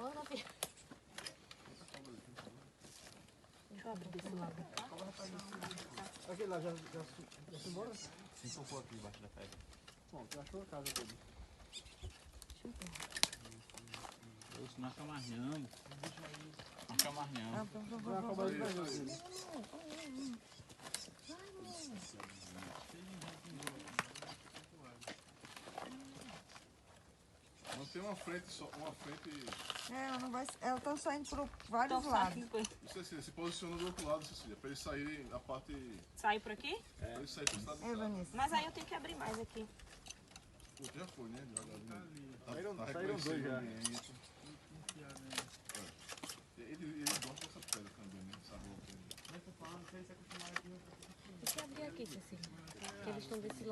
Bora, filha. Deixa eu abrir desse lado. Aquele lá já foi embora? Sim, socou aqui embaixo da pedra. Bom, tu achou a casa dele. Isso não acha mais não. Não acha mais não. Vai acabar de ver ele. Não tem uma frente só, uma frente. É, não vai, elas estão saindo por vários lados. Cecília, se posiciona do outro lado, Cecília, pra eles saírem da parte. Sair por aqui? Pra eles saírem pro lado de cá. Vanessa. Mas aí eu tenho que abrir mais aqui. Pô, já foi, né? Devagarzinho. Saíram dois já. Ele gosta dessa pedra também, né? Essa roupa. Deixa eu abrir aqui, Cecília. Que eles estão desse lado.